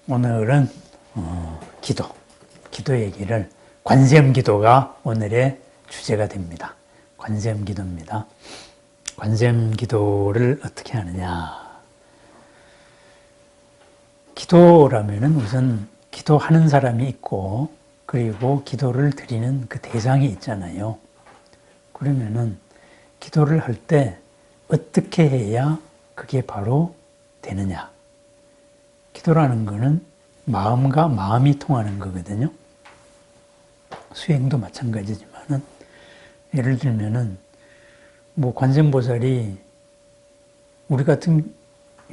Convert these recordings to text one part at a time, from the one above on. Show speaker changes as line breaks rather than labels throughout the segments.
오늘은 기도 얘기를, 관세음기도가 오늘의 주제가 됩니다. 관세음기도입니다. 관세음기도를 어떻게 하느냐. 기도라면은 우선 기도하는 사람이 있고, 그리고 기도를 드리는 그 대상이 있잖아요. 그러면은 기도를 할 때 어떻게 해야 그게 바로 되느냐. 기도라는 거는 마음과 마음이 통하는 거거든요. 수행도 마찬가지지만은, 예를 들면은 뭐 관세음보살이 우리 같은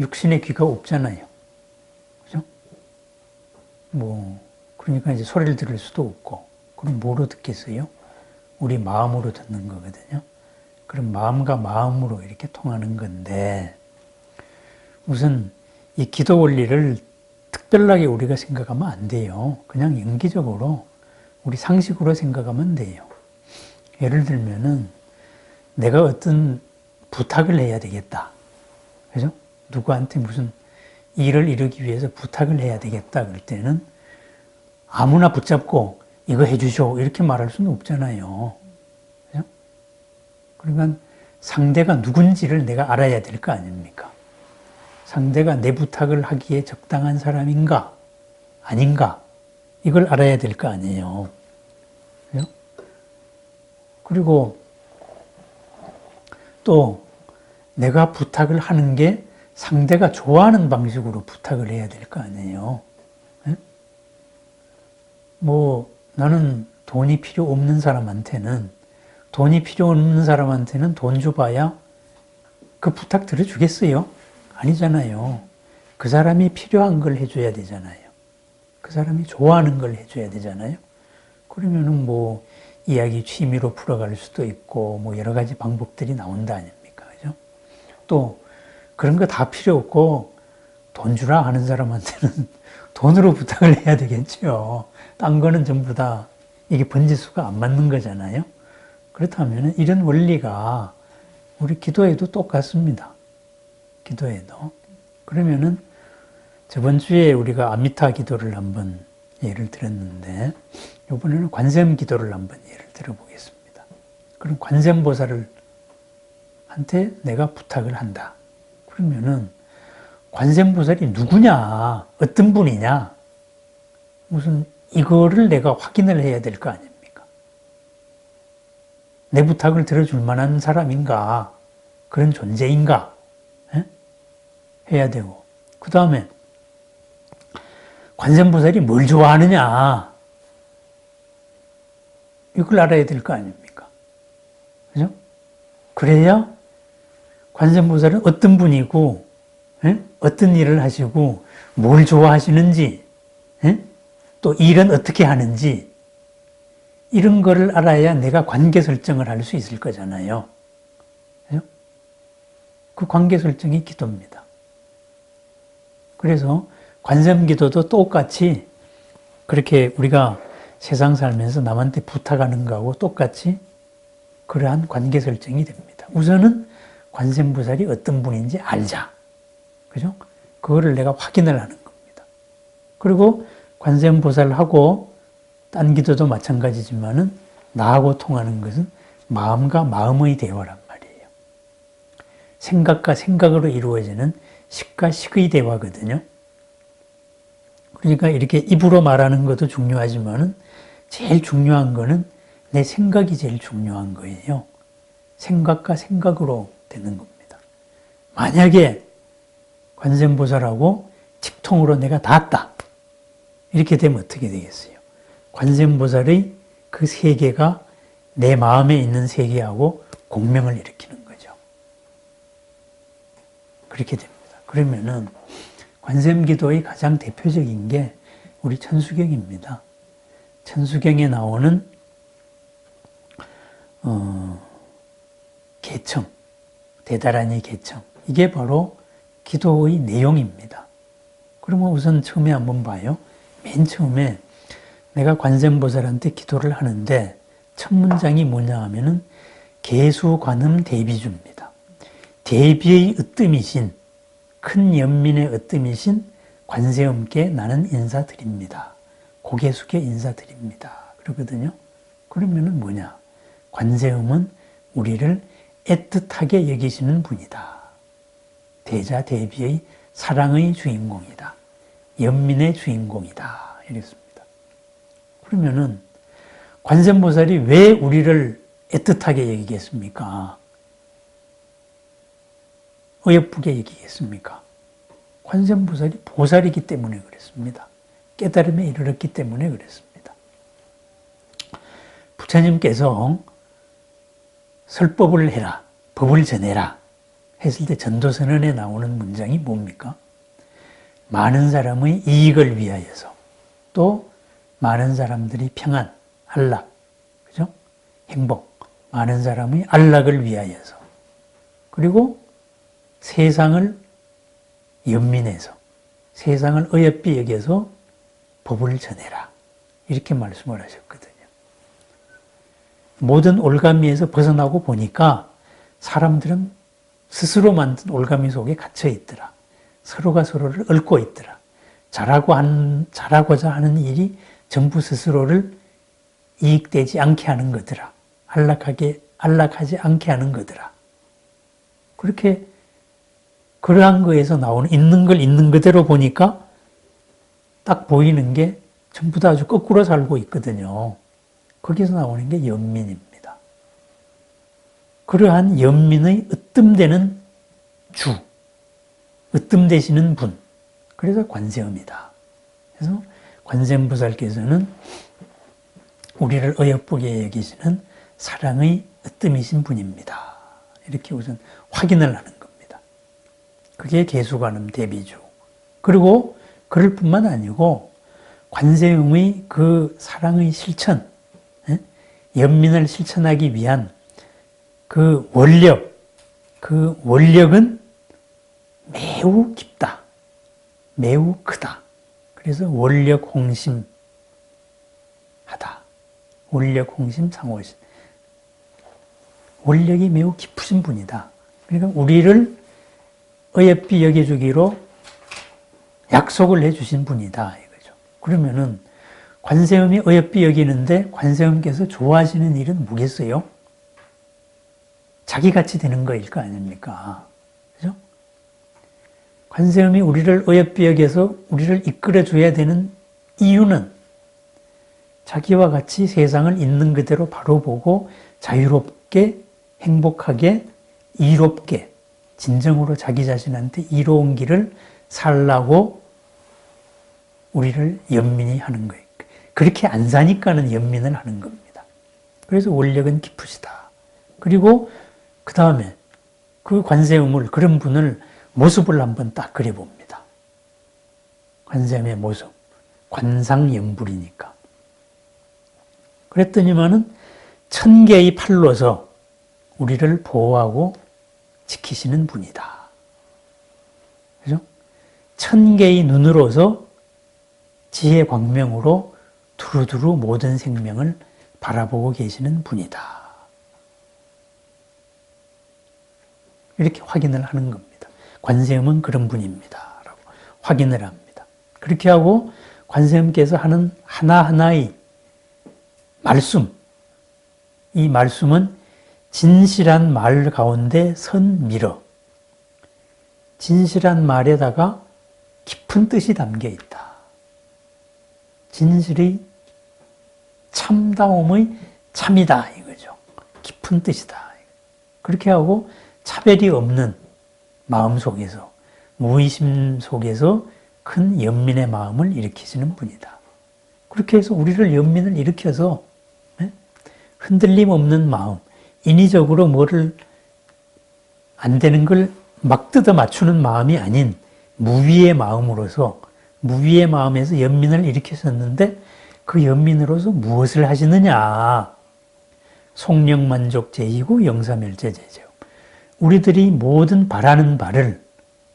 육신의 귀가 없잖아요. 그죠? 그러니까 이제 소리를 들을 수도 없고, 그럼 뭐로 듣겠어요? 우리 마음으로 듣는 거거든요. 그럼 마음과 마음으로 이렇게 통하는 건데, 우선 이 기도 원리를 특별하게 우리가 생각하면 안 돼요. 그냥 연기적으로 우리 상식으로 생각하면 돼요. 예를 들면은 내가 어떤 부탁을 해야 되겠다. 그죠? 누구한테 무슨 일을 이루기 위해서 부탁을 해야 되겠다. 그럴 때는 아무나 붙잡고 이거 해주쇼 이렇게 말할 수는 없잖아요. 그죠? 그러니까 상대가 누군지를 내가 알아야 될 거 아닙니까? 상대가 내 부탁을 하기에 적당한 사람인가 아닌가 이걸 알아야 될 거 아니에요. 그죠? 그리고 또 내가 부탁을 하는 게 상대가 좋아하는 방식으로 부탁을 해야 될 거 아니에요. 네? 나는 돈이 필요 없는 사람한테는 돈 줘봐야 그 부탁 들어주겠어요? 아니잖아요. 그 사람이 필요한 걸 해줘야 되잖아요. 그 사람이 좋아하는 걸 해줘야 되잖아요. 그러면은 이야기 취미로 풀어갈 수도 있고, 여러 가지 방법들이 나온다 아닙니까? 그죠? 또, 그런 거 다 필요 없고, 돈 주라 하는 사람한테는 돈으로 부탁을 해야 되겠죠. 딴 거는 전부 다 이게 번지수가 안 맞는 거잖아요. 그렇다면 이런 원리가 우리 기도에도 똑같습니다. 기도에도. 그러면은 저번 주에 우리가 아미타 기도를 한번 예를 들었는데, 이번에는 관세음 기도를 한번 예를 들어보겠습니다. 그럼 관세음보살한테 내가 부탁을 한다. 그러면은 관세음보살이 누구냐, 어떤 분이냐, 무슨 이거를 내가 확인을 해야 될 거 아닙니까? 내 부탁을 들어줄 만한 사람인가, 그런 존재인가 해야 되고, 그 다음에 관세음보살이 뭘 좋아하느냐 이걸 알아야 될 거 아닙니까? 그죠? 그래야 관세음보살은 어떤 분이고 어떤 일을 하시고 뭘 좋아하시는지 또 일은 어떻게 하는지 이런 거를 알아야 내가 관계 설정을 할 수 있을 거잖아요. 그죠? 그 관계 설정이 기도입니다. 그래서 관세음기도도 똑같이 그렇게 우리가 세상 살면서 남한테 부탁하는 거하고 똑같이 그러한 관계 설정이 됩니다. 우선은 관세음보살이 어떤 분인지 알자. 그죠? 그거를 내가 확인을 하는 겁니다. 그리고 관세음보살하고 딴 기도도 마찬가지지만은 나하고 통하는 것은 마음과 마음의 대화란 말이에요. 생각과 생각으로 이루어지는 식과 식의 대화거든요. 그러니까 이렇게 입으로 말하는 것도 중요하지만은 제일 중요한 거는 내 생각이 제일 중요한 거예요. 생각과 생각으로 되는 겁니다. 만약에 관세음보살하고 직통으로 내가 닿았다. 이렇게 되면 어떻게 되겠어요? 관세음보살의 그 세계가 내 마음에 있는 세계하고 공명을 일으키는 거죠. 그렇게 됩니다. 그러면은 관세음기도의 가장 대표적인 게 우리 천수경입니다. 천수경에 나오는 계청, 대다라니 계청, 이게 바로 기도의 내용입니다. 그러면 우선 처음에 한번 봐요. 맨 처음에 내가 관세음보살한테 기도를 하는데 첫 문장이 뭐냐 하면은 계수관음 대비주입니다. 대비의 으뜸이신, 큰 연민의 으뜸이신 관세음께 나는 인사드립니다. 고개 숙여 인사드립니다. 그러거든요. 그러면은 뭐냐? 관세음은 우리를 애틋하게 여기시는 분이다. 대자 대비의 사랑의 주인공이다. 연민의 주인공이다. 이랬습니다. 그러면은 관세음보살이 왜 우리를 애틋하게 여기겠습니까? 어여쁘게 여기겠습니까? 관세음보살이 보살이기 때문에 그랬습니다. 깨달음에 이르렀기 때문에 그랬습니다. 부처님께서 설법을 해라, 법을 전해라 했을 때 전도선언에 나오는 문장이 뭡니까? 많은 사람의 이익을 위하여서, 또 많은 사람들이 평안, 안락, 그죠? 행복, 많은 사람의 안락을 위하여서, 그리고 세상을 연민해서, 세상을 어여삐 여겨서 법을 전해라. 이렇게 말씀을 하셨거든요. 모든 올가미에서 벗어나고 보니까 사람들은 스스로 만든 올가미 속에 갇혀 있더라. 서로가 서로를 얽고 있더라. 잘하고자 하는 일이 전부 스스로를 이익되지 않게 하는 거더라. 안락하지 않게 하는 거더라. 그렇게 그러한 거에서 나오는 있는 걸 있는 그대로 보니까 딱 보이는 게 전부 다 아주 거꾸로 살고 있거든요. 거기서 나오는 게 연민입니다. 그러한 연민의 으뜸되는 주, 으뜸되시는 분, 그래서 관세음이다. 그래서 관세음보살께서는 우리를 어여쁘게 여기시는 사랑의 으뜸이신 분입니다. 이렇게 우선 확인을 하는 겁니다. 그게 계수관음 대비주. 그리고 그럴 뿐만 아니고 관세음의 그 사랑의 실천, 연민을 실천하기 위한 그 원력은 매우 깊다. 매우 크다. 그래서 원력홍심하다. 원력홍심상호신. 원력이 매우 깊으신 분이다. 그러니까 우리를 어여삐 여겨주기로 약속을 해주신 분이다. 이거죠. 그러면은 관세음이 어여삐 여기는데 관세음께서 좋아하시는 일은 뭐겠어요? 자기같이 되는 거일 거 아닙니까? 그죠? 관세음이 우리를 어여삐 여겨서 우리를 이끌어줘야 되는 이유는 자기와 같이 세상을 있는 그대로 바로 보고 자유롭게, 행복하게, 이롭게, 진정으로 자기 자신한테 이로운 길을 살라고 우리를 연민히 하는 거예요. 그렇게 안 사니까는 연민을 하는 겁니다. 그래서 원력은 깊으시다. 그리고 그 다음에 그 관세음을, 그런 분을 모습을 한번 딱 그려봅니다. 관세음의 모습. 관상연불이니까. 그랬더니만은 1000개의 팔로서 우리를 보호하고 지키시는 분이다. 그죠? 1000개의 눈으로서 지혜 광명으로 두루두루 모든 생명을 바라보고 계시는 분이다. 이렇게 확인을 하는 겁니다. 관세음은 그런 분입니다. 라고 확인을 합니다. 그렇게 하고 관세음께서 하는 하나하나의 말씀, 이 말씀은 진실한 말 가운데 선 미러. 진실한 말에다가 깊은 뜻이 담겨 있다. 진실의 참다움의 참이다 이거죠. 깊은 뜻이다. 그렇게 하고 차별이 없는 마음 속에서, 무의심 속에서 큰 연민의 마음을 일으키시는 분이다. 그렇게 해서 우리를 연민을 일으켜서 흔들림 없는 마음, 인위적으로 뭐를 안 되는 걸 막 뜯어 맞추는 마음이 아닌 무위의 마음으로서, 무위의 마음에서 연민을 일으키셨는데 그 연민으로서 무엇을 하시느냐? 속력만족제이고 영사멸제제죠. 우리들이 모든 바라는 바를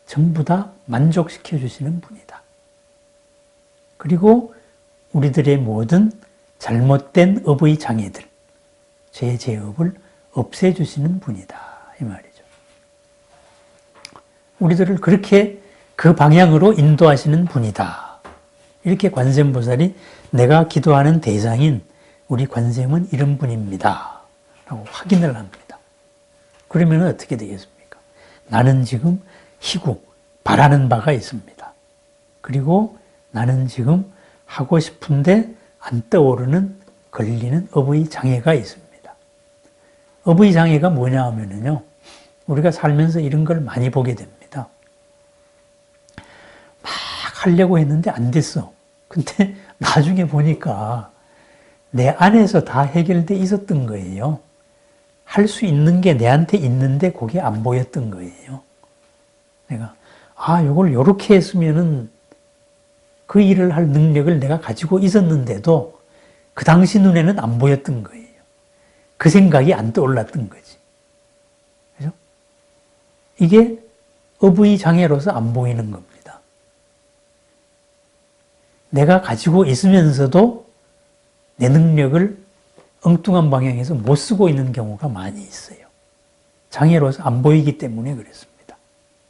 전부 다 만족시켜 주시는 분이다. 그리고 우리들의 모든 잘못된 업의 장애들, 죄제업을 없애주시는 분이다. 이 말이죠. 우리들을 그렇게 그 방향으로 인도하시는 분이다. 이렇게 관세음보살이 내가 기도하는 대상인 우리 관세음은 이런 분입니다. 라고 확인을 합니다. 그러면 어떻게 되겠습니까? 나는 지금 희구, 바라는 바가 있습니다. 그리고 나는 지금 하고 싶은데 안 떠오르는 걸리는 업의 장애가 있습니다. 업의 장애가 뭐냐 하면요, 우리가 살면서 이런 걸 많이 보게 됩니다. 막 하려고 했는데 안 됐어. 근데 나중에 보니까 내 안에서 다 해결돼 있었던 거예요. 할 수 있는 게 내한테 있는데 그게 안 보였던 거예요. 내가 이걸 이렇게 했으면은 그 일을 할 능력을 내가 가지고 있었는데도 그 당시 눈에는 안 보였던 거예요. 그 생각이 안 떠올랐던 거지. 그죠? 이게 업의 장애로서 안 보이는 겁니다. 내가 가지고 있으면서도 내 능력을 엉뚱한 방향에서 못 쓰고 있는 경우가 많이 있어요. 장애로서 안 보이기 때문에 그렇습니다.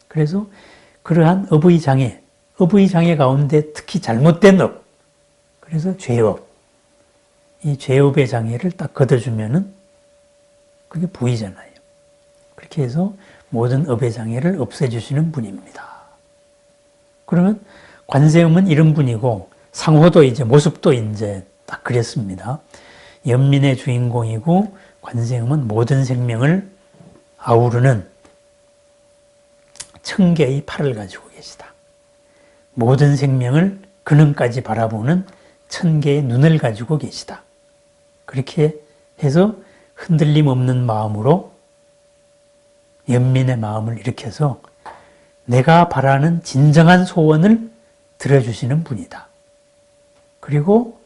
그래서 그러한 업의 장애, 업의 장애 가운데 특히 잘못된 업, 그래서 죄업, 이 죄업의 장애를 딱 걷어주면은 그게 부이잖아요. 그렇게 해서 모든 업의 장애를 없애주시는 분입니다. 그러면 관세음은 이런 분이고, 상호도 이제 모습도 이제 딱 그랬습니다. 연민의 주인공이고, 관세음은 모든 생명을 아우르는 천개의 팔을 가지고 계시다. 모든 생명을 근원까지 바라보는 천개의 눈을 가지고 계시다. 그렇게 해서 흔들림 없는 마음으로 연민의 마음을 일으켜서 내가 바라는 진정한 소원을 들어주시는 분이다. 그리고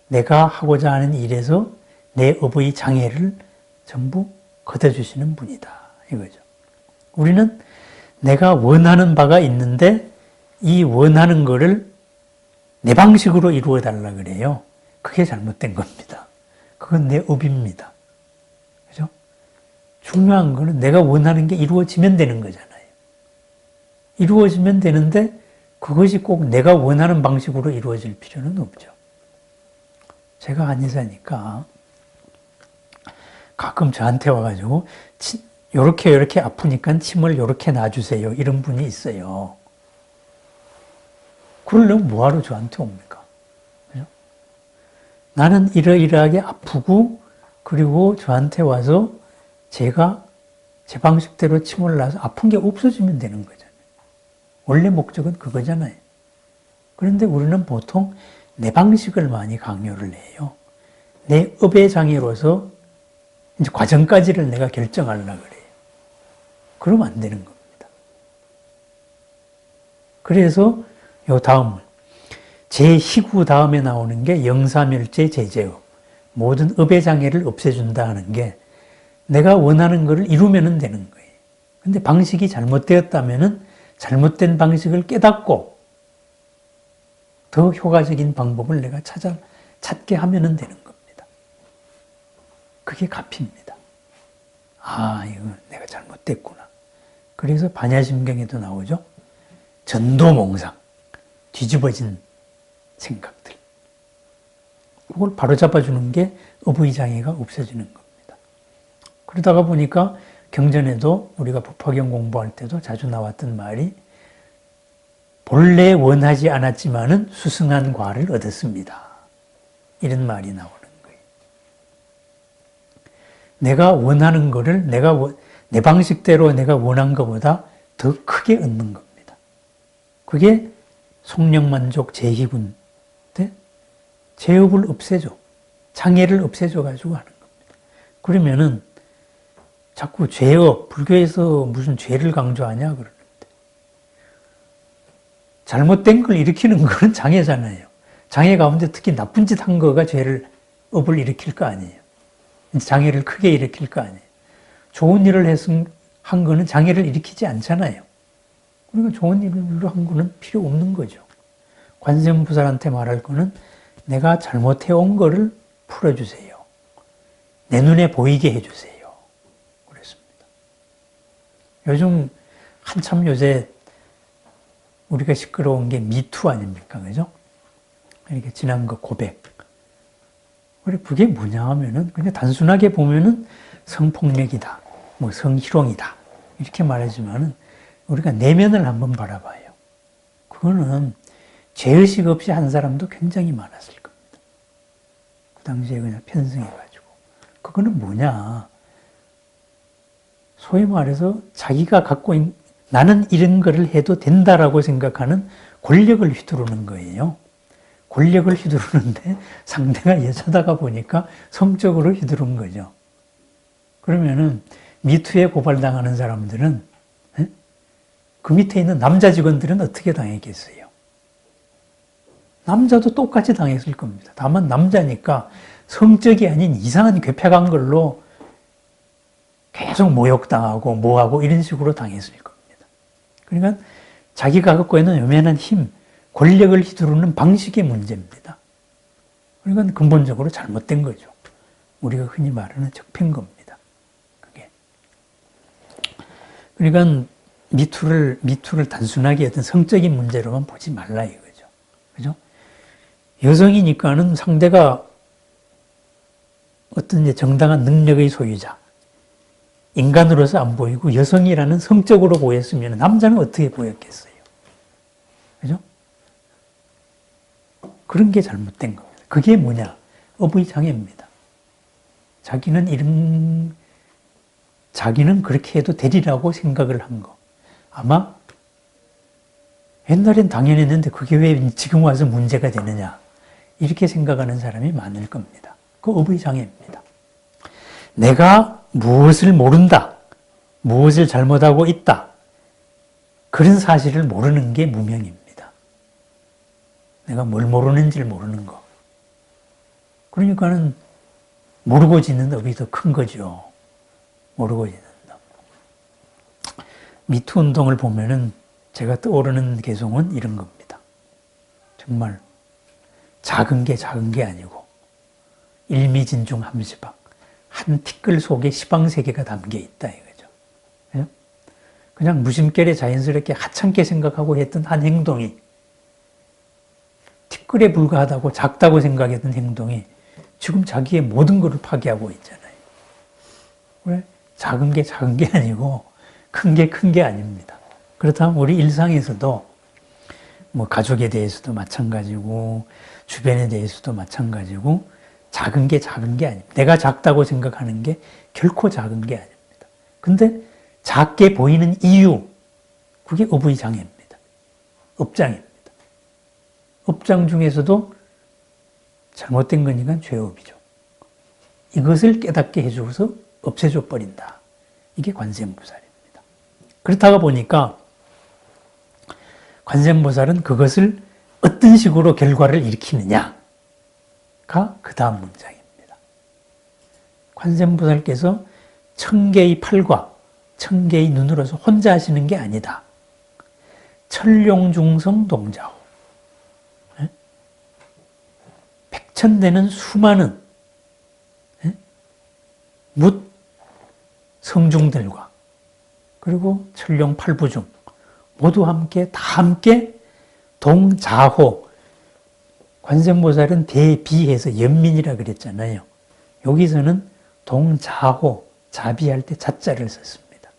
내가 하고자 하는 일에서 내 업의 장애를 전부 걷어주시는 분이다. 이거죠. 우리는 내가 원하는 바가 있는데 이 원하는 거를 내 방식으로 이루어 달라 그래요. 그게 잘못된 겁니다. 그건 내 업입니다. 그죠? 중요한 거는 내가 원하는 게 이루어지면 되는 거잖아요. 이루어지면 되는데 그것이 꼭 내가 원하는 방식으로 이루어질 필요는 없죠. 제가 한의사니까 가끔 저한테 와가지고 요렇게 아프니까 침을 요렇게 놔주세요. 이런 분이 있어요. 그러려면 뭐하러 저한테 옵니까? 그죠? 나는 이러이러하게 아프고 그리고 저한테 와서 제가 제 방식대로 침을 놔서 아픈 게 없어지면 되는 거잖아요. 원래 목적은 그거잖아요. 그런데 우리는 보통 내 방식을 많이 강요를 해요. 내 업의 장애로서 이제 과정까지를 내가 결정하려고 그래요. 그러면 안 되는 겁니다. 그래서 요 다음은 제19 다음에 나오는 게 영사멸제 제제업. 모든 업의 장애를 없애준다 하는 게 내가 원하는 것을 이루면 되는 거예요. 근데 방식이 잘못되었다면 잘못된 방식을 깨닫고 더 효과적인 방법을 내가 찾게 하면 되는 겁니다. 그게 가피입니다. 이거 내가 잘못됐구나. 그래서 반야심경에도 나오죠. 전도몽상, 뒤집어진 생각들. 그걸 바로잡아주는 게 업의 장애가 없어지는 겁니다. 그러다가 보니까 경전에도 우리가 법화경 공부할 때도 자주 나왔던 말이 본래 원하지 않았지만은 수승한 과를 얻었습니다. 이런 말이 나오는 거예요. 내가 원하는 거를 내 방식대로 내가 원한 것보다 더 크게 얻는 겁니다. 그게 속력만족 제희군인데 제업을 없애줘. 장애를 없애줘가지고 하는 겁니다. 그러면은 자꾸 죄업, 불교에서 무슨 죄를 강조하냐 그러는데 잘못된 걸 일으키는 건 장애잖아요. 장애 가운데 특히 나쁜 짓 한 거가 업을 일으킬 거 아니에요. 장애를 크게 일으킬 거 아니에요. 좋은 일을 한 거는 장애를 일으키지 않잖아요. 그러니까 좋은 일을 한 거는 필요 없는 거죠. 관세음보살한테 말할 거는 내가 잘못해온 거를 풀어주세요. 내 눈에 보이게 해주세요. 그랬습니다. 한참 요새 우리가 시끄러운 게 미투 아닙니까? 그죠? 이렇게 지난 거 고백. 우리 그게 뭐냐 하면은 그냥 단순하게 보면은 성폭력이다. 뭐 성희롱이다. 이렇게 말하지만은 우리가 내면을 한번 바라봐요. 그거는 죄의식 없이 한 사람도 굉장히 많았을 겁니다. 그 당시에 그냥 편승해가지고. 그거는 뭐냐. 소위 말해서 자기가 갖고 있는 나는 이런 거를 해도 된다라고 생각하는 권력을 휘두르는 거예요. 권력을 휘두르는데 상대가 여자다가 보니까 성적으로 휘두른 거죠. 그러면은 미투에 고발당하는 사람들은 그 밑에 있는 남자 직원들은 어떻게 당했겠어요? 남자도 똑같이 당했을 겁니다. 다만 남자니까 성적이 아닌 이상한 괴팍한 걸로 계속 모욕당하고 뭐하고 이런 식으로 당했을 겁니다. 그러니까 자기가 갖고 있는 요만한 힘, 권력을 휘두르는 방식의 문제입니다. 그러니까 근본적으로 잘못된 거죠. 우리가 흔히 말하는 적폐인 겁니다. 그게. 그러니까 미투를 단순하게 어떤 성적인 문제로만 보지 말라 이거죠. 그죠? 여성이니까는 상대가 어떤 정당한 능력의 소유자, 인간으로서 안 보이고 여성이라는 성적으로 보였으면 남자는 어떻게 보였겠어요? 그죠? 그런 게 잘못된 겁니다. 그게 뭐냐? 업의 장애입니다. 자기는 그렇게 해도 되리라고 생각을 한 거. 아마 옛날엔 당연했는데 그게 왜 지금 와서 문제가 되느냐. 이렇게 생각하는 사람이 많을 겁니다. 그 업의 장애입니다. 내가 무엇을 모른다. 무엇을 잘못하고 있다. 그런 사실을 모르는 게 무명입니다. 내가 뭘 모르는지를 모르는 거. 그러니까는 모르고 짓는 업이 더 큰 거죠. 모르고 짓는 업. 미투 운동을 보면은 제가 떠오르는 개성은 이런 겁니다. 정말 작은 게 아니고 일미진중함시방. 한 티끌 속에 시방세계가 담겨 있다 이거죠. 그냥 무심결에 자연스럽게 하찮게 생각하고 했던 한 행동이 티끌에 불과하다고 작다고 생각했던 행동이 지금 자기의 모든 것을 파괴하고 있잖아요. 왜? 작은 게 아니고 큰 게 아닙니다. 그렇다면 우리 일상에서도 뭐 가족에 대해서도 마찬가지고 주변에 대해서도 마찬가지고 작은 게 아닙니다. 내가 작다고 생각하는 게 결코 작은 게 아닙니다. 근데 작게 보이는 이유, 그게 업의 장애입니다. 업장입니다. 업장 중에서도 잘못된 거니까 죄업이죠. 이것을 깨닫게 해주고서 없애줘 버린다. 이게 관세음보살입니다. 그렇다가 보니까 관세음보살은 그것을 어떤 식으로 결과를 일으키느냐가 그 다음 문장입니다. 관세음보살께서 1000개의 팔과 1000개의 눈으로서 혼자 하시는 게 아니다. 천룡중성 동자호. 백천되는 수많은 묻 성중들과 그리고 천룡 팔부중 모두 함께 다 함께 동자호. 관세음보살은 대비해서 연민이라 그랬잖아요. 여기서는 동자호, 자비할 때 자자를 썼습니다.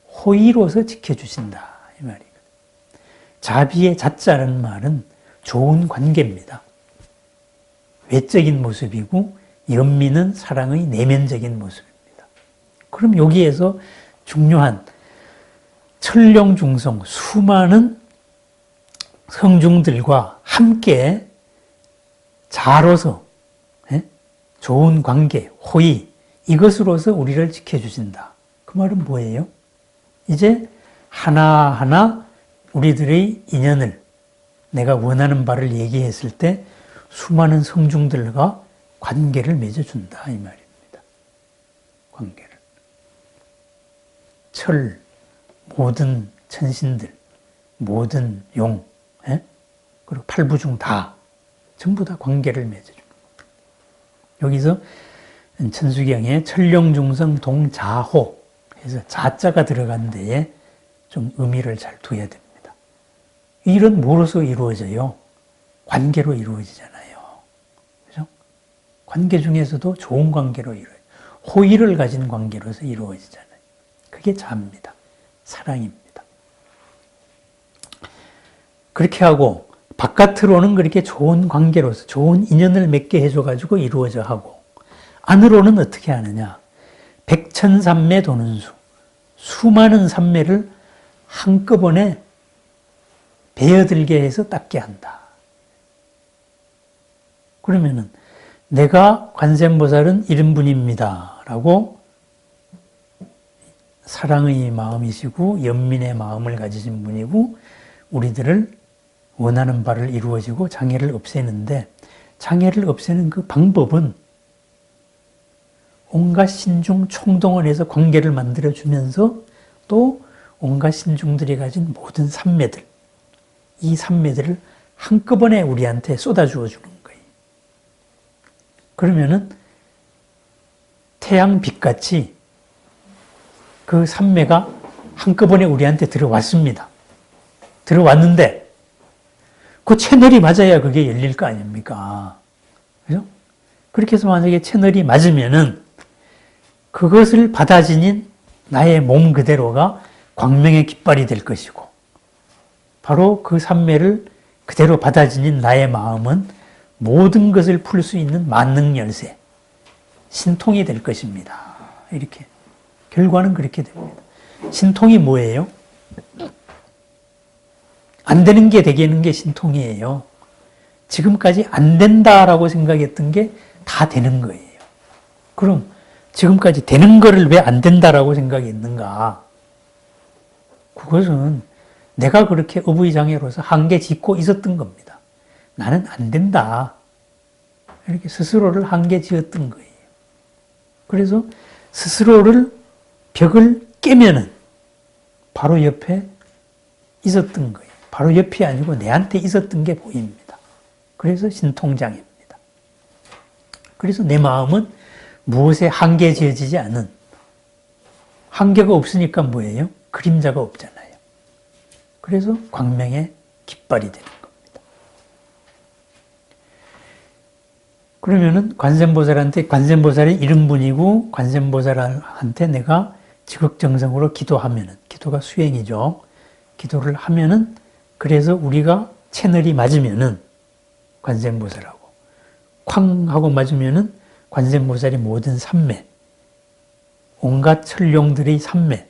호의로서 지켜주신다 이 말이거든요. 자비의 자자라는 말은 좋은 관계입니다. 외적인 모습이고 연민은 사랑의 내면적인 모습입니다. 그럼 여기에서 중요한 천룡중성 수많은 성중들과 함께 자로서 좋은 관계, 호의 이것으로서 우리를 지켜주신다. 그 말은 뭐예요? 이제 하나하나 우리들의 인연을 내가 원하는 바를 얘기했을 때 수많은 성중들과 관계를 맺어준다 이 말입니다. 관계를. 철, 모든 천신들, 모든 용, 그리고 팔부중 다 전부 다 관계를 맺어줍니다. 여기서 천수경에 천룡중성 동자호 해서 자자가 들어간 데에 좀 의미를 잘 둬야 됩니다. 일은 뭐로서 이루어져요? 관계로 이루어지잖아요. 그죠? 관계 중에서도 좋은 관계로 이루어져요. 호의를 가진 관계로서 이루어지잖아요. 그게 자입니다. 사랑입니다. 그렇게 하고 바깥으로는 그렇게 좋은 관계로서 좋은 인연을 맺게 해줘가지고 이루어져 하고 안으로는 어떻게 하느냐? 백천삼매 도는 수. 수많은 삼매를 한꺼번에 베어들게 해서 닦게 한다. 그러면은 내가 관세음보살은 이런 분입니다. 라고 사랑의 마음이시고 연민의 마음을 가지신 분이고 우리들을 원하는 바를 이루어지고 장애를 없애는데 장애를 없애는 그 방법은 온갖 신중 총동원 해서 관계를 만들어주면서 또 온갖 신중들이 가진 모든 삼매들 이 삼매들을 한꺼번에 우리한테 쏟아주어 주는 거예요. 그러면은 태양빛같이 그 삼매가 한꺼번에 우리한테 들어왔습니다. 들어왔는데 그 채널이 맞아야 그게 열릴 거 아닙니까? 그죠? 그렇게 해서 만약에 채널이 맞으면은 그것을 받아 지닌 나의 몸 그대로가 광명의 깃발이 될 것이고 바로 그 삼매를 그대로 받아 지닌 나의 마음은 모든 것을 풀 수 있는 만능 열쇠, 신통이 될 것입니다. 이렇게. 결과는 그렇게 됩니다. 신통이 뭐예요? 안 되는 게 되게 하는 게 신통이에요. 지금까지 안 된다라고 생각했던 게 다 되는 거예요. 그럼 지금까지 되는 거를 왜 안 된다라고 생각했는가? 그것은 내가 그렇게 어부의장애로서 한계 짓고 있었던 겁니다. 나는 안 된다. 이렇게 스스로를 한계 지었던 거예요. 그래서 스스로를 벽을 깨면은 바로 옆에 있었던 거예요. 바로 옆이 아니고 내한테 있었던 게 보입니다. 그래서 신통장애입니다. 그래서 내 마음은 무엇에 한계 지어지지 않은 한계가 없으니까 뭐예요? 그림자가 없잖아요. 그래서 광명의 깃발이 되는 겁니다. 그러면은 관세음보살한테 관세음보살이 이런 분이고 관세음보살한테 내가 지극정성으로 기도하면은 기도가 수행이죠. 기도를 하면은 그래서 우리가 채널이 맞으면은 관세음보살하고 쾅 하고 맞으면은 관세음보살이 모든 삼매 온갖 천룡들의 삼매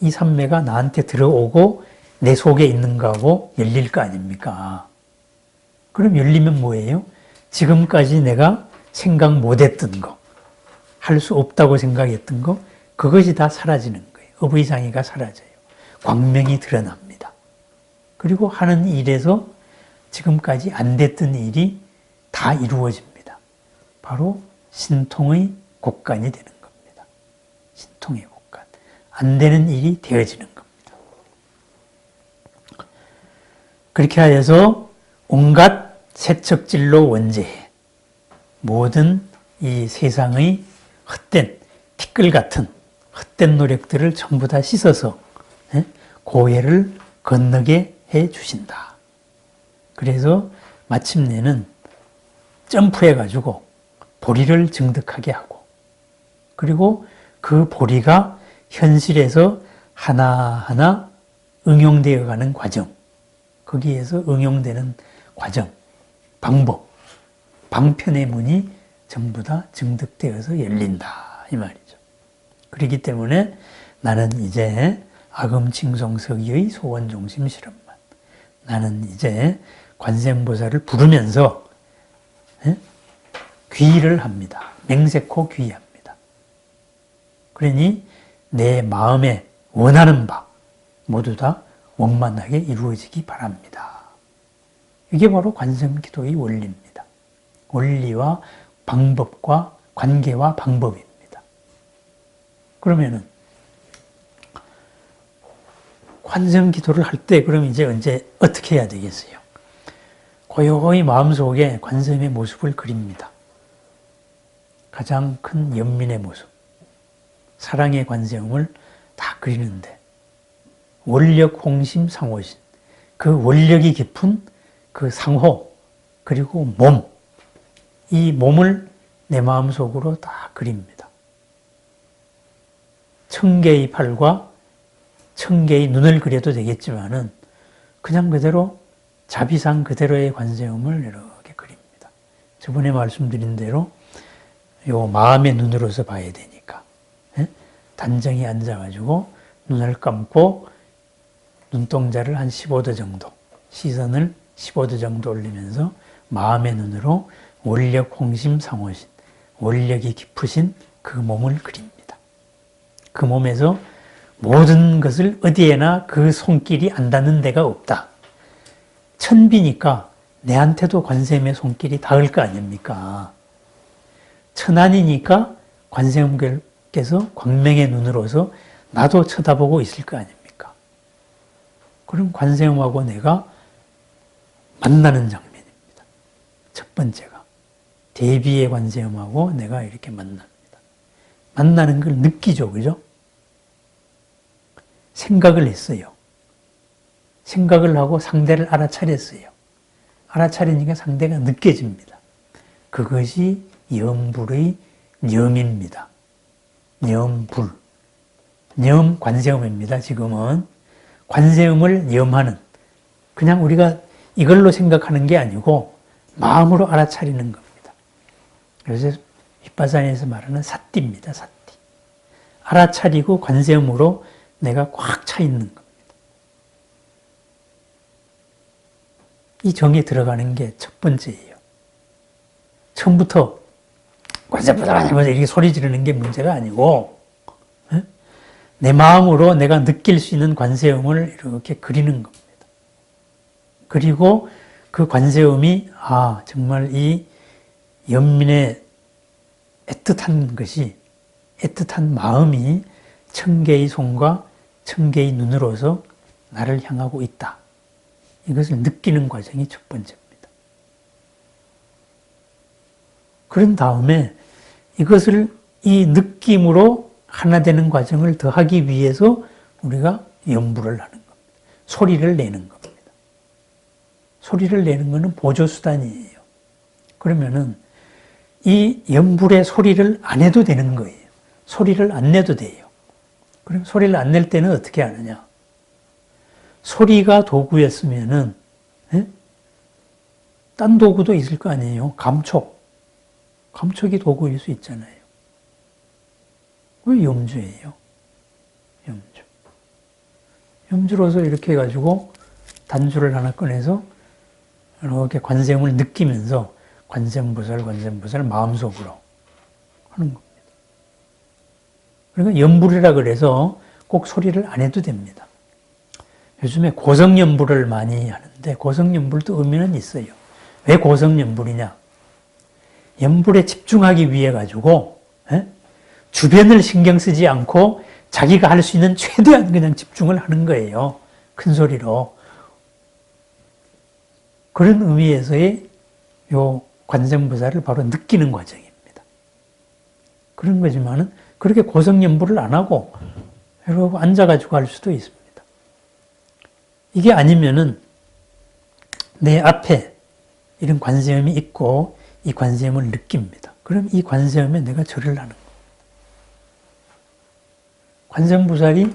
이 삼매가 나한테 들어오고 내 속에 있는 거하고 열릴 거 아닙니까? 그럼 열리면 뭐예요? 지금까지 내가 생각 못했던 거, 할 수 없다고 생각했던 거, 그것이 다 사라지는 거예요. 어부의장애가 사라져요. 광명이 드러납니다. 그리고 하는 일에서 지금까지 안 됐던 일이 다 이루어집니다. 바로 신통의 곡간이 되는 겁니다. 신통의 곡간. 안 되는 일이 되어지는 겁니다. 그렇게 하여서 온갖 세척질로 원죄해 모든 이 세상의 헛된 티끌 같은 헛된 노력들을 전부 다 씻어서 고해를 건너게 해 주신다. 그래서 마침내는 점프해가지고 보리를 증득하게 하고 그리고 그 보리가 현실에서 하나하나 응용되어 가는 과정 거기에서 응용되는 과정, 방법, 방편의 문이 전부 다 증득되어서 열린다 이 말이죠. 그렇기 때문에 나는 이제 아금칭송서기의 소원종심 실험만 나는 이제 관세음보살을 부르면서 귀의를 합니다. 맹세코 귀의합니다. 그러니 내 마음에 원하는 바 모두 다 원만하게 이루어지기 바랍니다. 이게 바로 관세음기도의 원리입니다. 원리와 방법과 관계와 방법입니다. 그러면은 관세음기도를 할 때 그럼 이제 언제 어떻게 해야 되겠어요? 고요히 마음속에 관세음의 모습을 그립니다. 가장 큰 연민의 모습, 사랑의 관세음을 다 그리는데 원력, 홍심, 상호신 그 원력이 깊은 그 상호, 그리고 몸, 이 몸을 내 마음속으로 다 그립니다. 1000개의 팔과 1000개의 눈을 그려도 되겠지만은 그냥 그대로 자비상 그대로의 관세음을 이렇게 그립니다. 저번에 말씀드린 대로 요 마음의 눈으로서 봐야 되니까. 예? 단정히 앉아가지고 눈을 감고 눈동자를 한 15도 정도, 시선을 15도 정도 올리면서 마음의 눈으로 원력 홍심 상호신, 원력이 깊으신 그 몸을 그립니다. 그 몸에서 모든 것을 어디에나 그 손길이 안 닿는 데가 없다. 천비니까 내한테도 관세음의 손길이 닿을 거 아닙니까? 천안이니까 관세음께서 광명의 눈으로서 나도 쳐다보고 있을 거 아닙니까? 그럼 관세음하고 내가 만나는 장면입니다. 첫 번째가 대비의 관세음하고 내가 이렇게 만납니다. 만나는 걸 느끼죠, 그죠? 생각을 했어요. 생각을 하고 상대를 알아차렸어요. 알아차리니까 상대가 느껴집니다. 그것이 염불의 염입니다. 염불. 염 관세음입니다. 지금은 관세음을 염하는, 그냥 우리가 이걸로 생각하는 게 아니고 마음으로 알아차리는 겁니다. 그래서 윗바산에서 말하는 사띠입니다. 사띠. 알아차리고 관세음으로 내가 꽉 차 있는 겁니다. 이 정에 들어가는 게 첫 번째예요. 처음부터 관세음보다 이렇게 소리 지르는 게 문제가 아니고 내 마음으로 내가 느낄 수 있는 관세음을 이렇게 그리는 겁니다. 그리고 그 관세음이 정말 이 연민의 애틋한 것이, 애틋한 마음이 1000개의 손과 1000개의 눈으로서 나를 향하고 있다. 이것을 느끼는 과정이 첫 번째입니다. 그런 다음에 이것을 이 느낌으로 하나 되는 과정을 더하기 위해서 우리가 연부를 하는 겁니다. 소리를 내는 겁니다. 소리를 내는 것은 보조수단이에요. 그러면은 이 연불의 소리를 안 해도 되는 거예요. 소리를 안 내도 돼요. 그럼 소리를 안 낼 때는 어떻게 하느냐? 소리가 도구였으면은, 딴 도구도 있을 거 아니에요. 감촉. 감촉이 도구일 수 있잖아요. 왜 염주예요? 염주. 염주로서 이렇게 해가지고 단주를 하나 꺼내서 이렇게 관세음을 느끼면서 관세음보살 마음속으로 하는 겁니다. 그러니까 염불이라 그래서 꼭 소리를 안 해도 됩니다. 요즘에 고성연불을 많이 하는데 고성연불도 의미는 있어요. 왜 고성연불이냐? 연불에 집중하기 위해 가지고 주변을 신경 쓰지 않고 자기가 할 수 있는 최대한 그냥 집중을 하는 거예요. 큰 소리로. 그런 의미에서의 요 관세음보살을 바로 느끼는 과정입니다. 그런 거지만은 그렇게 고성연불을 안 하고 이러고 앉아가지고 할 수도 있습니다. 이게 아니면은 내 앞에 이런 관세음이 있고 이 관세음을 느낍니다. 그럼 이 관세음에 내가 절을 하는 거예요. 관세음보살이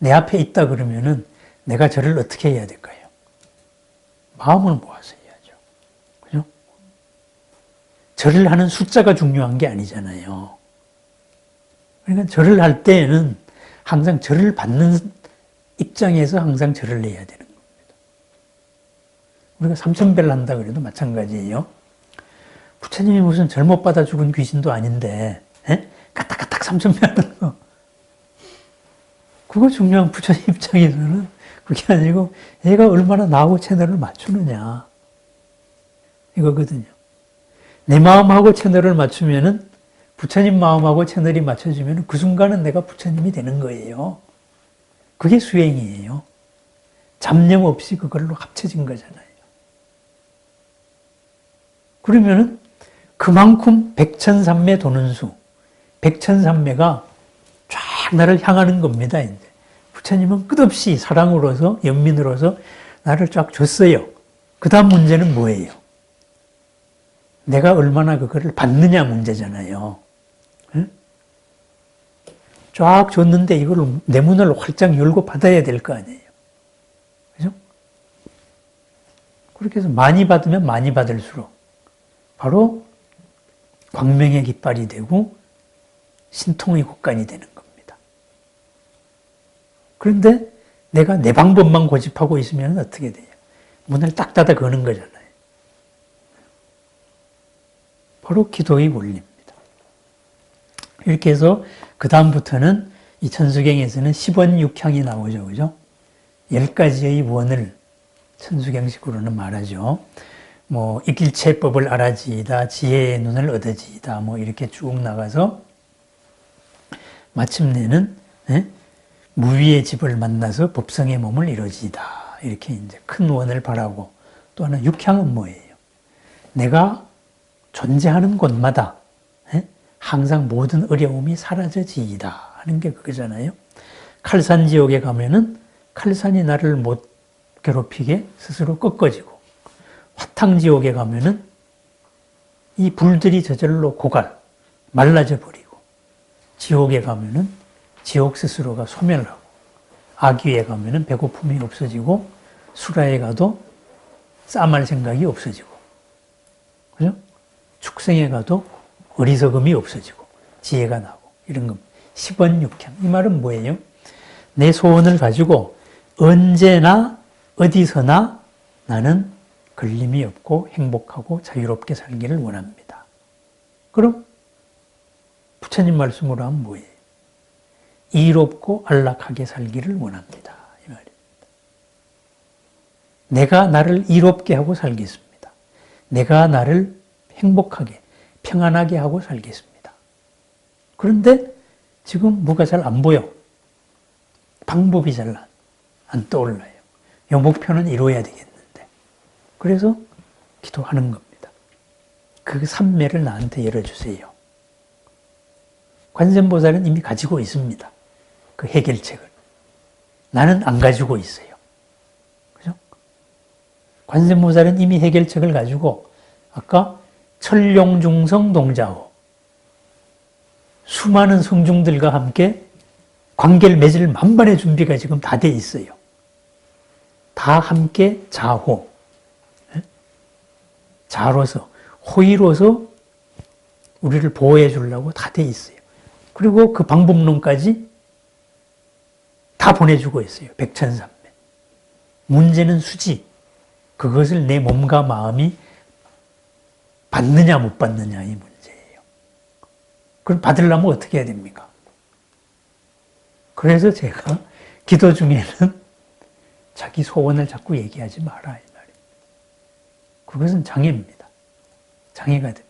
내 앞에 있다 그러면은 내가 절을 어떻게 해야 될까요? 마음을 모아서 해야죠. 그죠? 절을 하는 숫자가 중요한 게 아니잖아요. 그러니까 절을 할 때에는 항상 절을 받는 입장에서 항상 절을 해야 되는 겁니다. 우리가 삼천배를 한다 그래도 마찬가지예요. 부처님이 무슨 잘못 받아 죽은 귀신도 아닌데 까딱까딱 삼천배 하는 거. 그거 중요한 부처님 입장에서는 그게 아니고 얘가 얼마나 나하고 채널을 맞추느냐 이거거든요. 내 마음하고 채널을 맞추면은 부처님 마음하고 채널이 맞춰지면 그 순간은 내가 부처님이 되는 거예요. 그게 수행이에요. 잡념 없이 그걸로 합쳐진 거잖아요. 그러면은 그만큼 백천삼매 도는 수, 백천삼매가 쫙 나를 향하는 겁니다. 이제 부처님은 끝없이 사랑으로서 연민으로서 나를 쫙 줬어요. 그 다음 문제는 뭐예요? 내가 얼마나 그거를 받느냐 문제잖아요. 응? 쫙 줬는데 이걸 내 문을 활짝 열고 받아야 될 거 아니에요. 그죠? 그렇게 해서 많이 받으면 많이 받을수록 바로 광명의 깃발이 되고 신통의 곳간이 되는 겁니다. 그런데 내가 내 방법만 고집하고 있으면 어떻게 돼요? 문을 딱 닫아 거는 거잖아요. 바로 기도의 원리입니다. 이렇게 해서 그 다음부터는 이 천수경에서는 10원육향이 나오죠. 그죠? 10가지의 원을 천수경식으로는 말하죠. 뭐 이길체법을 알아지이다, 지혜의 눈을 얻어지이다, 뭐 이렇게 쭉 나가서 마침내는 무위의 집을 만나서 법성의 몸을 이루지이다. 이렇게 이제 큰 원을 바라고 또 하나 육향은 뭐예요? 내가 존재하는 곳마다 항상 모든 어려움이 사라져지이다 하는 게 그거잖아요. 칼산지옥에 가면은 칼산이 나를 못 괴롭히게 스스로 꺾어지고, 화탕지옥에 가면은 이 불들이 저절로 고갈, 말라져 버리고, 지옥에 가면은 지옥 스스로가 소멸하고, 아귀에 가면은 배고픔이 없어지고, 수라에 가도 싸말 생각이 없어지고, 그죠? 축생에 가도 어리석음이 없어지고, 지혜가 나고, 이런 겁니다. 10원육향. 이 말은 뭐예요? 내 소원을 가지고 언제나 어디서나 나는 걸림이 없고 행복하고 자유롭게 살기를 원합니다. 그럼 부처님 말씀으로 하면 뭐예요? 이롭고 안락하게 살기를 원합니다. 이 말입니다. 내가 나를 이롭게 하고 살겠습니다. 내가 나를 행복하게, 평안하게 하고 살겠습니다. 그런데 지금 뭐가 잘 안 보여. 방법이 잘 안 떠올라요. 이 목표는 이루어야 되겠는데. 그래서 기도하는 겁니다. 그 삼매를 나한테 열어주세요. 관세음보살은 이미 가지고 있습니다. 그 해결책을. 나는 안 가지고 있어요. 그죠? 관세음보살은 이미 해결책을 가지고 아까 천룡중성 동자호 수많은 성중들과 함께 관계를 맺을 만반의 준비가 지금 다 돼 있어요. 다 함께 자호, 자로서, 호의로서 우리를 보호해 주려고 다 돼 있어요. 그리고 그 방법론까지 다 보내주고 있어요. 백천삼매. 문제는 수지. 그것을 내 몸과 마음이 받느냐 못 받느냐 이 문제예요. 그럼 받으려면 어떻게 해야 됩니까? 그래서 제가 기도 중에는 자기 소원을 자꾸 얘기하지 마라 이 말이에요. 그것은 장애입니다. 장애가 됩니다.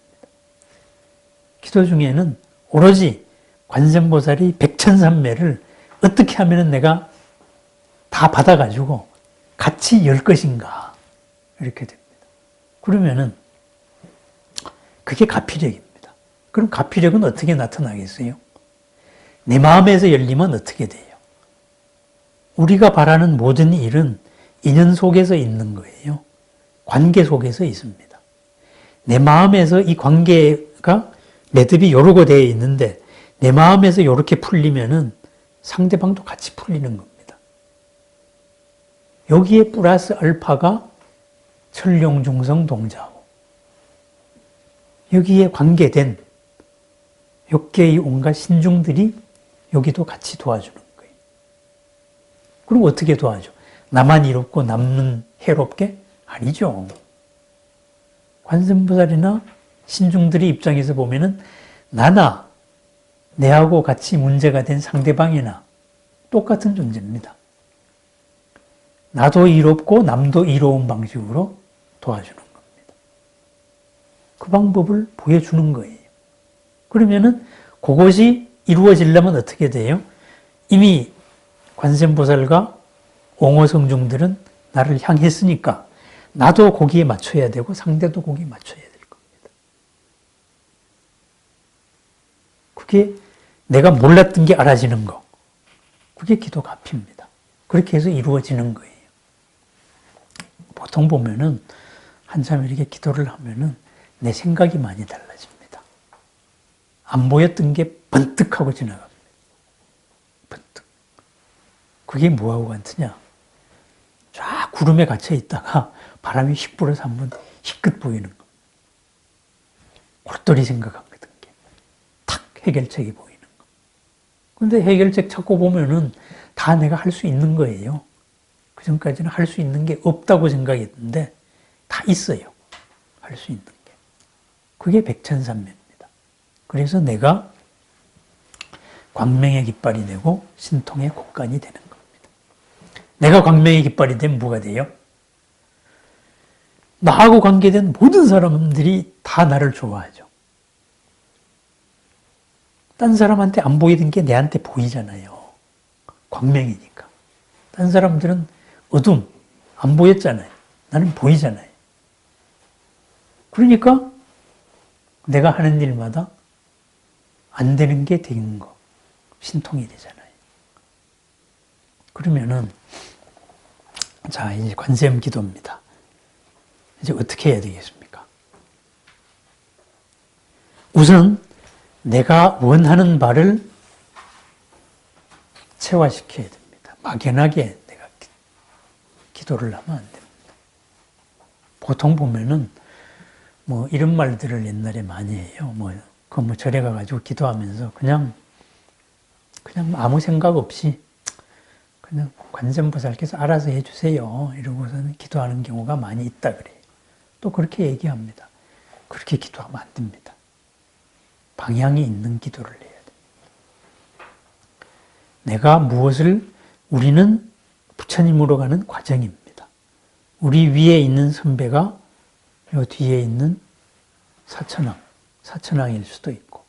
기도 중에는 오로지 관세음보살이 백천삼매를 어떻게 하면 내가 다 받아가지고 같이 열 것인가 이렇게 됩니다. 그러면은 그게 가피력입니다. 그럼 가피력은 어떻게 나타나겠어요? 내 마음에서 열리면 어떻게 돼요? 우리가 바라는 모든 일은 인연 속에서 있는 거예요. 관계 속에서 있습니다. 내 마음에서 이 관계가 매듭이 요러고 되어 있는데 내 마음에서 요렇게 풀리면은 상대방도 같이 풀리는 겁니다. 여기에 플러스 알파가 천룡중성 동자호. 여기에 관계된 욕계의 온갖 신중들이 여기도 같이 도와주는 거예요. 그럼 어떻게 도와줘? 나만 이롭고 남는 해롭게? 아니죠. 관세음보살이나 신중들의 입장에서 보면은 나나 내하고 같이 문제가 된 상대방이나 똑같은 존재입니다. 나도 이롭고 남도 이로운 방식으로 도와주는 겁니다. 그 방법을 보여주는 거예요. 그러면은 그것이 이루어지려면 어떻게 돼요? 이미 관세음보살과 옹호성중들은 나를 향했으니까 나도 거기에 맞춰야 되고 상대도 거기에 맞춰야 될 겁니다. 그게 내가 몰랐던 게 알아지는 거. 그게 기도 가피입니다. 그렇게 해서 이루어지는 거예요. 보통 보면은 한참 이렇게 기도를 하면은 내 생각이 많이 달라집니다. 안 보였던 게 번뜩 하고 지나갑니다. 번뜩. 그게 뭐하고 같으냐? 쫙 구름에 갇혀 있다가 바람이 휙 불어서 한번 희끗 보이는 거. 골똘히 생각한 게 탁 해결책이 보이는 거. 근데 해결책 찾고 보면은 다 내가 할 수 있는 거예요. 그 전까지는 할 수 있는 게 없다고 생각했는데 다 있어요. 할 수 있는 게. 그게 백천삼매입니다. 그래서 내가 광명의 깃발이 되고 신통의 곡간이 되는 겁니다. 내가 광명의 깃발이 되면 뭐가 돼요? 나하고 관계된 모든 사람들이 다 나를 좋아하죠. 딴 사람한테 안 보이던 게 내한테 보이잖아요. 광명이니까. 딴 사람들은 어둠, 안 보였잖아요. 나는 보이잖아요. 그러니까 내가 하는 일마다 안 되는 게 되는 거. 신통이 되잖아요. 그러면은, 자, 이제 관세음 기도입니다. 이제 어떻게 해야 되겠습니까? 우선 내가 원하는 바를 체화시켜야 됩니다. 막연하게 내가 기도를 하면 안 됩니다. 보통 보면은 뭐 이런 말들을 옛날에 많이 해요. 뭐 절에 가가지고 기도하면서 그냥 아무 생각 없이 그냥 관세음보살께서 알아서 해주세요. 이러고서는 기도하는 경우가 많이 있다 그래요. 또 그렇게 얘기합니다. 그렇게 기도하면 안 됩니다. 방향이 있는 기도를 해야 됩니다. 내가 무엇을, 우리는 부처님으로 가는 과정입니다. 우리 위에 있는 선배가 요 뒤에 있는 사천왕일 수도 있고,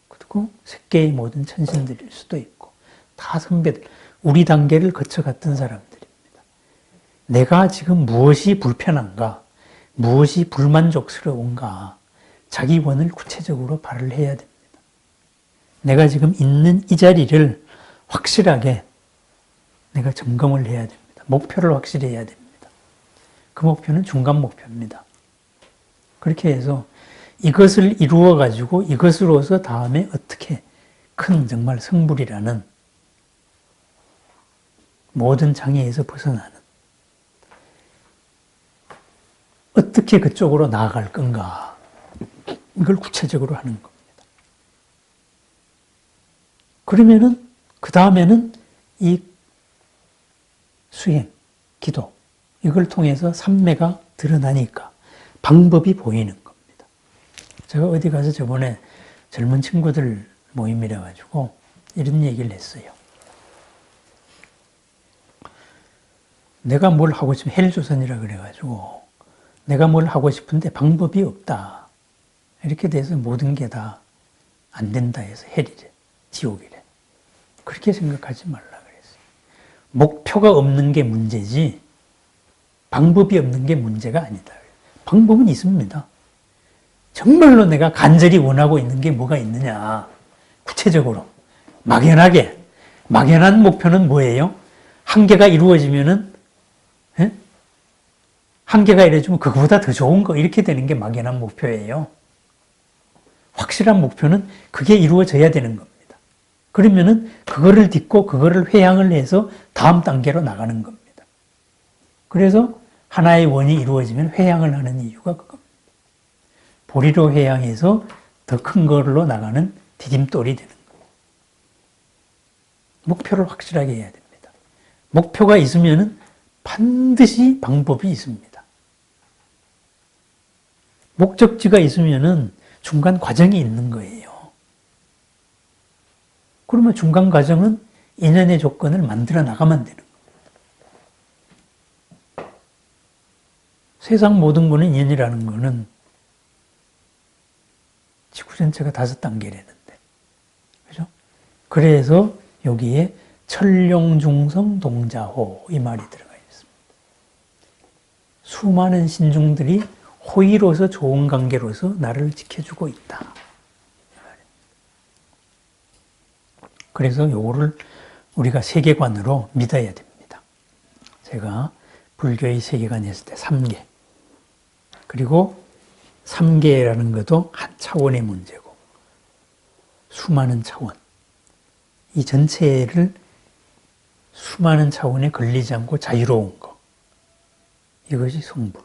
그리고 색계의 모든 천신들일 수도 있고, 다 선배들, 우리 단계를 거쳐갔던 사람들입니다. 내가 지금 무엇이 불편한가, 무엇이 불만족스러운가, 자기 원을 구체적으로 발을 해야 됩니다. 내가 지금 있는 이 자리를 확실하게 내가 점검을 해야 됩니다. 목표를 확실히 해야 됩니다. 그 목표는 중간 목표입니다. 그렇게 해서 이것을 이루어 가지고 이것으로서 다음에 어떻게 큰 정말 성불이라는 모든 장애에서 벗어나는 어떻게 그쪽으로 나아갈 건가, 이걸 구체적으로 하는 겁니다. 그러면은 그 다음에는 이 수행, 기도, 이걸 통해서 삼매가 드러나니까 방법이 보이는 겁니다. 제가 어디 가서 저번에 젊은 친구들 모임이라 가지고 이런 얘기를 했어요. 내가 뭘 하고 싶으면 헬조선이라 그래가지고 내가 뭘 하고 싶은데 방법이 없다. 이렇게 돼서 모든 게 다 안 된다 해서 헬이래, 지옥이래. 그렇게 생각하지 말라 그랬어요. 목표가 없는 게 문제지 방법이 없는 게 문제가 아니다. 방법은 있습니다. 정말로 내가 간절히 원하고 있는 게 뭐가 있느냐. 구체적으로 막연한 목표는 뭐예요? 한계가 이루어지면은, 예? 한계가 이루어지면 그거보다 더 좋은 거, 이렇게 되는 게 막연한 목표예요. 확실한 목표는 그게 이루어져야 되는 겁니다. 그러면은 그거를 딛고 그거를 회양을 해서 다음 단계로 나가는 겁니다. 그래서 하나의 원이 이루어지면 회양을 하는 이유가 그겁니다. 보리로 회양해서 더 큰 걸로 나가는 디딤돌이 되는 거예요. 목표를 확실하게 해야 됩니다. 목표가 있으면 반드시 방법이 있습니다. 목적지가 있으면 중간 과정이 있는 거예요. 그러면 중간 과정은 인연의 조건을 만들어 나가면 되는 겁니다. 세상 모든 거는 인연이라는 거는 지구 전체가 5단계라는데, 그죠? 그래서 여기에 천룡중성 동자호 이 말이 들어가 있습니다. 수많은 신중들이 호의로서 좋은 관계로서 나를 지켜주고 있다. 그래서 요거를 우리가 세계관으로 믿어야 됩니다. 제가 불교의 세계관이 했을 때 3계. 그리고 3계라는 것도 한 차원의 문제고 수많은 차원. 이 전체를 수많은 차원에 걸리지 않고 자유로운 것. 이것이 성불.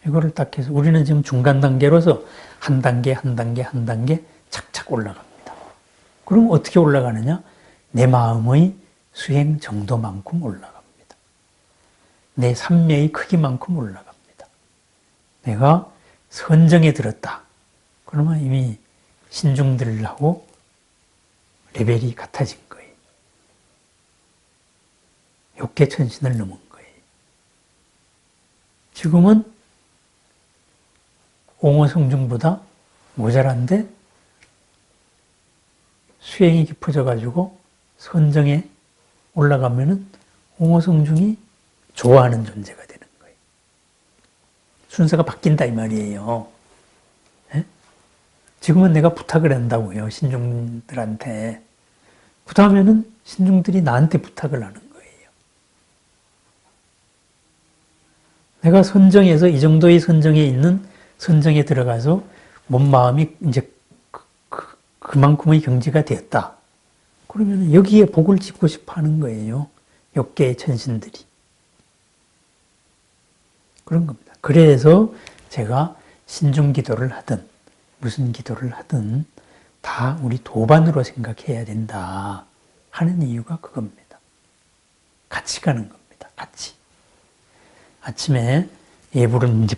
이거를 딱 해서 우리는 지금 중간 단계로서 한 단계, 한 단계, 한 단계 착착 올라갑니다. 그럼 어떻게 올라가느냐? 내 마음의 수행 정도만큼 올라갑니다. 내 삼매의 크기만큼 올라갑니다. 내가 선정에 들었다. 그러면 이미 신중들하고 레벨이 같아진 거예요. 욕계천신을 넘은 거예요. 지금은 옹호성중보다 모자란데 수행이 깊어져가지고 선정에 올라가면은 옹호성중이 좋아하는 존재가 되는 거예요. 순서가 바뀐다 이 말이에요. 네? 지금은 내가 부탁을 한다고요. 신중들한테. 부탁하면은 신중들이 나한테 부탁을 하는 거예요. 내가 선정에서 이 정도의 선정에 있는 선정에 들어가서 몸 마음이 이제 그만큼의 경지가 되었다. 그러면 여기에 복을 짓고 싶어 하는 거예요. 욕계의 천신들이. 그런 겁니다. 그래서 제가 신중 기도를 하든 무슨 기도를 하든 다 우리 도반으로 생각해야 된다 하는 이유가 그겁니다. 같이 가는 겁니다. 같이. 아침에 예불은 이제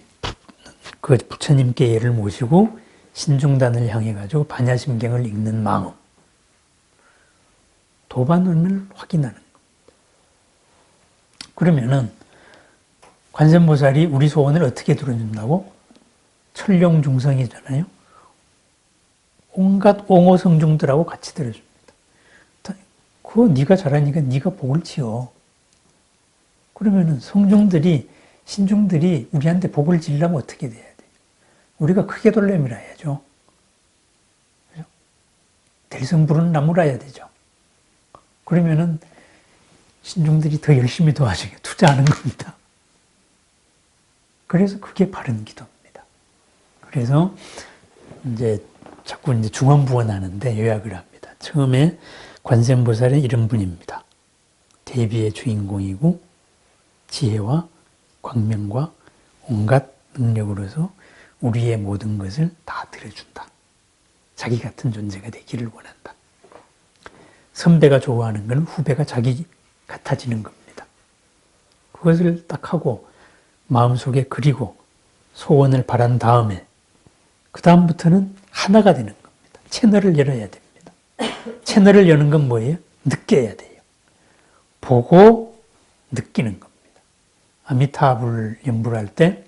그 부처님께 예를 모시고 신중단을 향해 가지고 반야심경을 읽는 마음. 도반을 확인하는 겁니다. 그러면은 관세음보살이 우리 소원을 어떻게 들어준다고? 천룡중성이잖아요. 온갖 옹호성중들하고 같이 들어줍니다. 그거 네가 잘하니까 네가 복을 지어. 그러면은 성중들이 신중들이 우리한테 복을 지려면 어떻게 돼야 돼? 우리가 크게 돌려밀어 야죠. 대성부른 나무라야 되죠. 그러면은 신중들이 더 열심히 도와주게 투자하는 겁니다. 그래서 그게 바른 기도입니다. 그래서 이제 자꾸 이제 중언부언하는데 요약을 합니다. 처음에 관세음보살은 이런 분입니다. 대비의 주인공이고 지혜와 광명과 온갖 능력으로서 우리의 모든 것을 다 들어준다. 자기 같은 존재가 되기를 원한다. 선배가 좋아하는 건 후배가 자기 같아지는 겁니다. 그것을 딱 하고 마음속에 그리고 소원을 바란 다음에 그 다음부터는 하나가 되는 겁니다. 채널을 열어야 됩니다. 채널을 여는 건 뭐예요? 느껴야 돼요. 보고 느끼는 겁니다. 아미타불 연불 할 때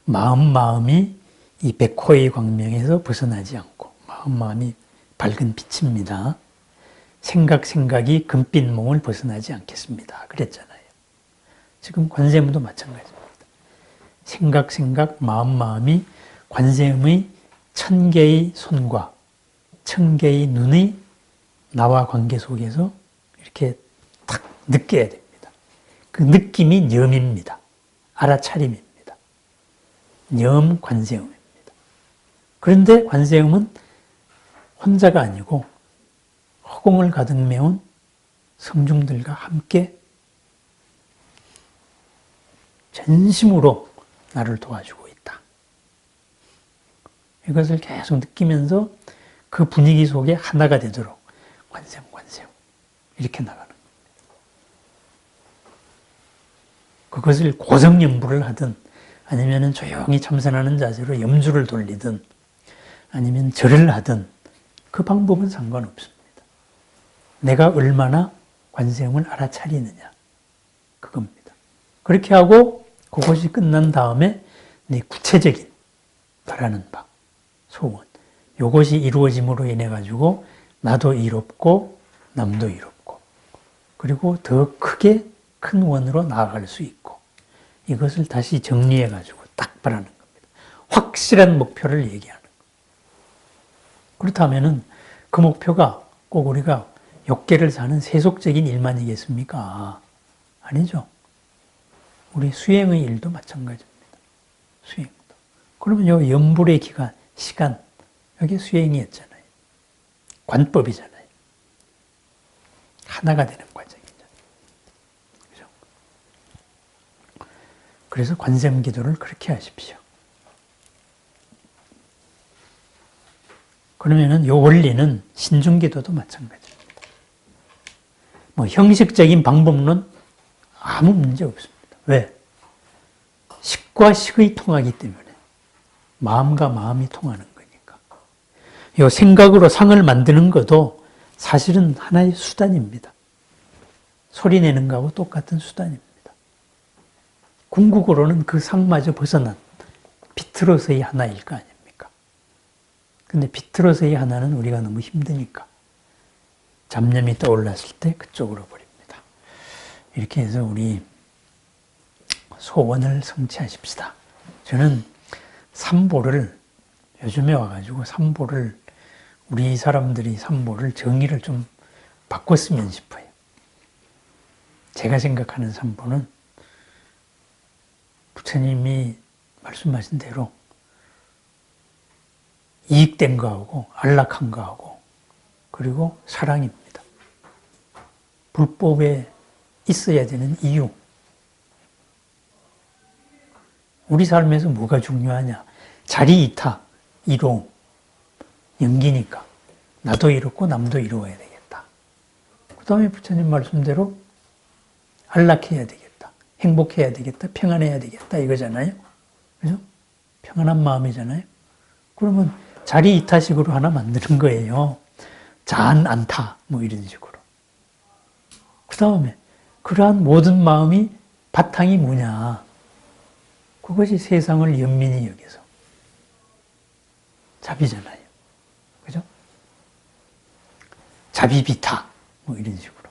마음이 이 백호의 광명에서 벗어나지 않고 마음이 밝은 빛입니다. 생각이 금빛 몽을 벗어나지 않겠습니다. 그랬잖아요. 지금 관세음도 마찬가지입니다. 생각, 마음이 관세음의 1000개의 손과 1000개의 눈의 나와 관계 속에서 이렇게 탁 느껴야 됩니다. 그 느낌이 념입니다. 알아차림입니다. 념 관세음입니다. 그런데 관세음은 혼자가 아니고 허공을 가득 메운 성중들과 함께 전심으로 나를 도와주고 있다. 이것을 계속 느끼면서 그 분위기 속에 하나가 되도록 관세음 이렇게 나가는 겁니다. 그것을 고성연부를 하든 아니면 조용히 참선하는 자세로 염주를 돌리든 아니면 절을 하든 그 방법은 상관없습니다. 내가 얼마나 관세음을 알아차리느냐 그겁니다. 그렇게 하고 그것이 끝난 다음에 내 구체적인 바라는 바, 소원 이것이 이루어짐으로 인해 가지고 나도 이롭고 남도 이롭고 그리고 더 크게 큰 원으로 나아갈 수 있고 이것을 다시 정리해 가지고 딱 바라는 겁니다. 확실한 목표를 얘기하는 겁니다. 그렇다면은 그 목표가 꼭 우리가 욕계를 사는 세속적인 일만이겠습니까? 아니죠. 우리 수행의 일도 마찬가지입니다. 수행도. 그러면 요 염불의 기간, 시간, 여기 수행이었잖아요. 관법이잖아요. 하나가 되는 과정이죠. 그죠? 그래서 관세음기도를 그렇게 하십시오. 그러면은 요 원리는 신중기도도 마찬가지입니다. 뭐 형식적인 방법론 아무 문제 없습니다. 왜? 식과 식의 통하기 때문에 마음과 마음이 통하는 거니까. 요 생각으로 상을 만드는 것도 사실은 하나의 수단입니다. 소리 내는 거하고 똑같은 수단입니다. 궁극으로는 그 상마저 벗어난 비틀어서의 하나일 거 아닙니까? 근데 비틀어서의 하나는 우리가 너무 힘드니까 잡념이 떠올랐을 때 그쪽으로 버립니다. 이렇게 해서 우리 소원을 성취하십시다. 저는 삼보를 요즘에 와가지고 삼보를 우리 사람들이 삼보를 정의를 좀 바꿨으면 싶어요. 제가 생각하는 삼보는 부처님이 말씀하신 대로 이익된 거하고 안락한 거하고 그리고 사랑입니다. 불법에 있어야 되는 이유. 우리 삶에서 뭐가 중요하냐? 자리 이타, 이로, 연기니까 나도 이롭고 남도 이루어야 되겠다. 그 다음에 부처님 말씀대로 안락해야 되겠다. 행복해야 되겠다. 평안해야 되겠다. 이거잖아요. 그죠? 평안한 마음이잖아요. 그러면 자리 이타식으로 하나 만드는 거예요. 자안 안타 뭐 이런 식으로. 그 다음에 그러한 모든 마음이 바탕이 뭐냐? 그것이 세상을 연민히 여기서 자비잖아요. 그죠? 자비비타 뭐 이런 식으로.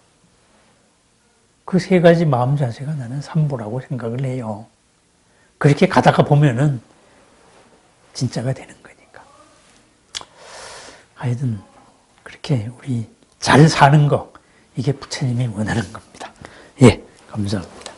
그 세 가지 마음 자세가 나는 삼보라고 생각을 해요. 그렇게 가다가 보면은 진짜가 되는 거니까. 하여튼 그렇게 우리 잘 사는 거 이게 부처님이 원하는 겁니다. 예, 감사합니다.